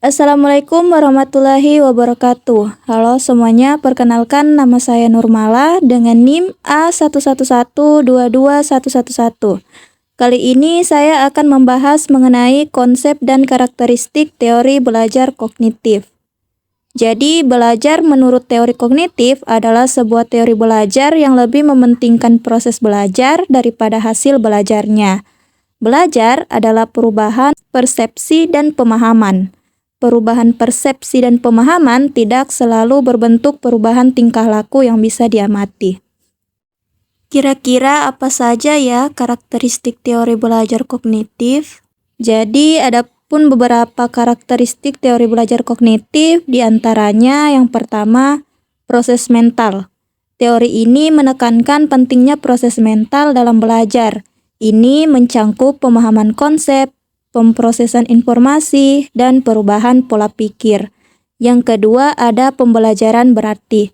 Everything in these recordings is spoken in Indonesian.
Assalamualaikum warahmatullahi wabarakatuh. Halo semuanya, perkenalkan nama saya Nurmala dengan NIM A111222111. Kali ini saya akan membahas mengenai konsep dan karakteristik teori belajar kognitif. Jadi, belajar menurut teori kognitif adalah sebuah teori belajar yang lebih mementingkan proses belajar daripada hasil belajarnya. Belajar adalah perubahan persepsi dan pemahaman. Perubahan persepsi dan pemahaman tidak selalu berbentuk perubahan tingkah laku yang bisa diamati. Kira-kira apa saja ya karakteristik teori belajar kognitif? Jadi, ada pun beberapa karakteristik teori belajar kognitif, diantaranya yang pertama, proses mental. Teori ini menekankan pentingnya proses mental dalam belajar. Ini mencangkup pemahaman konsep, pemrosesan informasi, dan perubahan pola pikir. Yang kedua ada pembelajaran berarti.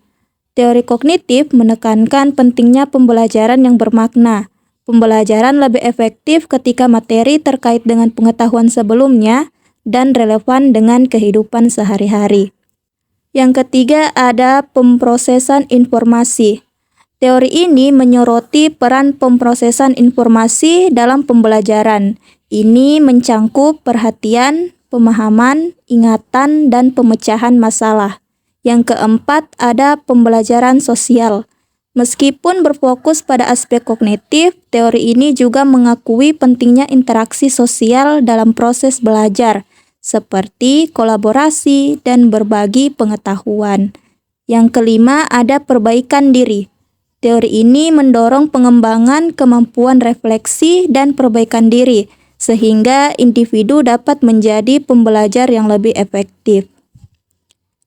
Teori kognitif menekankan pentingnya pembelajaran yang bermakna. Pembelajaran lebih efektif ketika materi terkait dengan pengetahuan sebelumnya dan relevan dengan kehidupan sehari-hari. Yang ketiga ada pemrosesan informasi. Teori ini menyoroti peran pemrosesan informasi dalam pembelajaran. Ini mencangkup perhatian, pemahaman, ingatan, dan pemecahan masalah. Yang keempat ada pembelajaran sosial. Meskipun berfokus pada aspek kognitif, teori ini juga mengakui pentingnya interaksi sosial dalam proses belajar, seperti kolaborasi dan berbagi pengetahuan. Yang kelima ada perbaikan diri. Teori ini mendorong pengembangan kemampuan refleksi dan perbaikan diri, sehingga individu dapat menjadi pembelajar yang lebih efektif.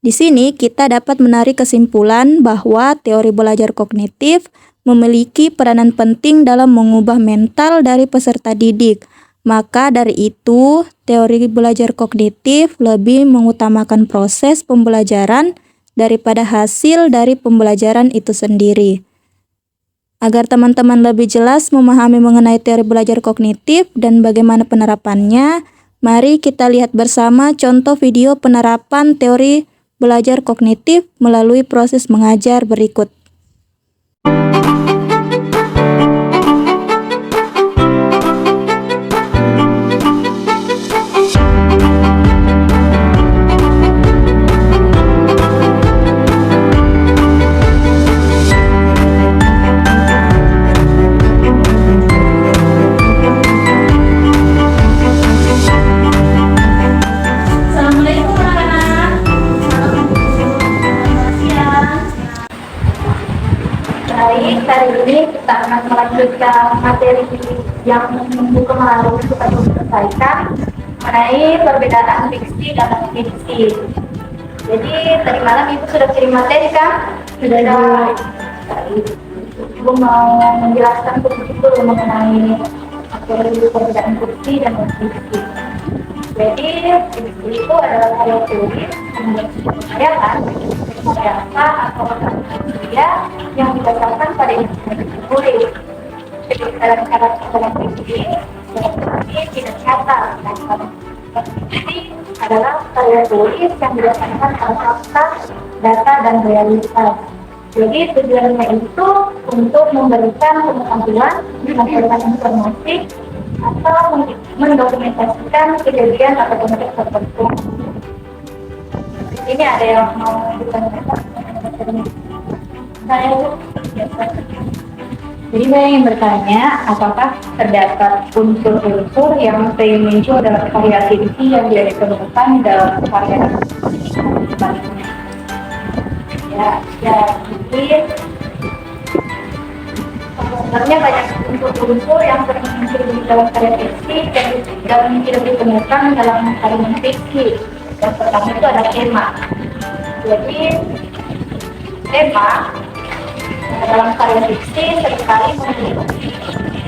Di sini kita dapat menarik kesimpulan bahwa teori belajar kognitif memiliki peranan penting dalam mengubah mental dari peserta didik. Maka dari itu, teori belajar kognitif lebih mengutamakan proses pembelajaran daripada hasil dari pembelajaran itu sendiri. Agar teman-teman lebih jelas memahami mengenai teori belajar kognitif dan bagaimana penerapannya, mari kita lihat bersama contoh video penerapan teori belajar kognitif melalui proses mengajar berikut. Baik, hari ini kita akan melanjutkan materi yang minggu kemarin kita belum selesaikan mengenai perbedaan fiksi dan non-fiksi. Jadi tadi malam Ibu sudah kirim materi kan? Sudah. Ibu mau menjelaskan sedikit mengenai materi perbedaan fiksi dan non-fiksi. Jadi fiksi itu adalah teori yang membayangkan apa atau dia yang didasarkan pada informasi tulis. Jadi dalam cara fiksi ini tidak nyata, dan fiksi adalah karya tulis yang didasarkan pada fakta, data, dan realitas. Jadi tujuannya itu untuk memberikan pengetahuan, memberikan informasi, atau mendokumentasikan kejadian atau konteks tertentu. Ini ada yang mau ditanyakan? Saya Jadi saya ingin bertanya, apakah terdapat unsur-unsur yang sering muncul dalam karya fiksi yang tidak ditemukan dalam karya sebaliknya? Ya, mungkin sebenarnya banyak unsur-unsur yang sering muncul di dalam karya fiksi dan tidak ditemukan dalam karya non-fiksi. Yang pertama itu ada tema. Jadi tema dalam karya fiksi seringkali memiliki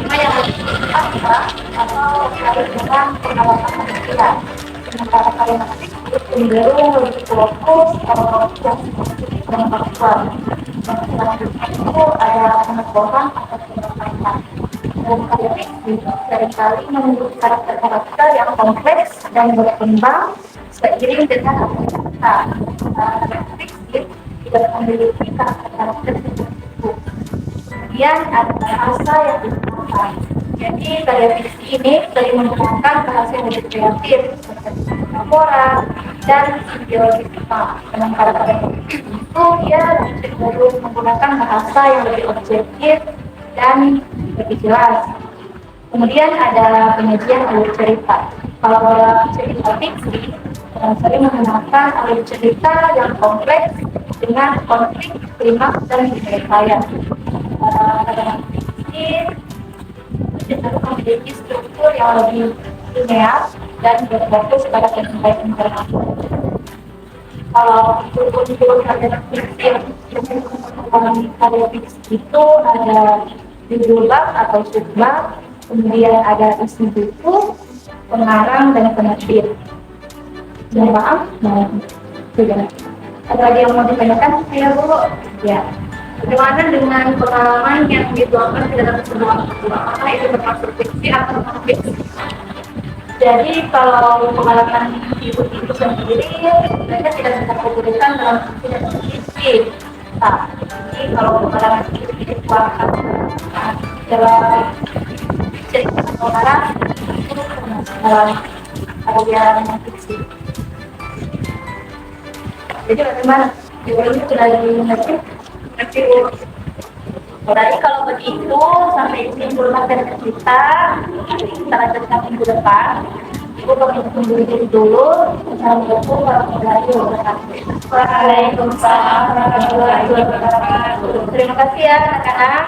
tema yang lebih abstrak atau terkait dengan pengalaman manusia. Sementara karya non-fiksi cenderung lebih fokus atau dengan faktual. Dan selanjutnya itu ada pengetahuan atau pengetahuan. Dalam karya fiksi seringkali memiliki karakter-karakter yang kompleks dan berkembang, seiring dengan apa kita fiksi tidak memiliki karakter tertentu. Kemudian ada bahasa yang digunakan. Jadi karya fiksi ini sering menggunakan bahasa yang lebih kreatif seperti metafora dan ideologi kita. Sementara pada fiksi itu dia cenderung menggunakan bahasa yang lebih objektif dan lebih jelas. Kemudian ada penyajian alur cerita. Kalau dalam cerita fiksi, sering menggunakan alur cerita yang kompleks dengan konflik, klimaks, dan penyelesaian. Dalam fiksi cenderung memiliki struktur yang lebih linear dan berfokus pada penyampaian informasi. Kalau untuk karya fiksi yang mengalami karya fiksi itu ada judul bab atau subbab, kemudian ada isi buku, pengarang, dan penerbit. Mohon maaf, tidak. Ada lagi yang mau ditanyakan, saya Bu? Ya. Bagaimana dengan pengalaman yang dituangkan di dalam sebuah buku? Apakah itu termasuk fiksi atau non fiksi? Jadi kalau pengalaman ibu itu sendiri, mereka tidak bisa kumpulkan dalam fiksi dan non-fiksi. Nah, jadi kalau pengalaman itu dituangkan dalam cerita atau narasi, itu termasuk dalam karya non-fiksi. Jadi bagaimana? Ini sudah mengerti? Berarti kalau begitu sampai simpulkan dari kita lanjutkan minggu depan. Ibu kami tunggu dulu. Assalamualaikum warahmatullahi wabarakatuh. Waalaikumsalam warahmatullahi wabarakatuh. Terima kasih ya anak-anak.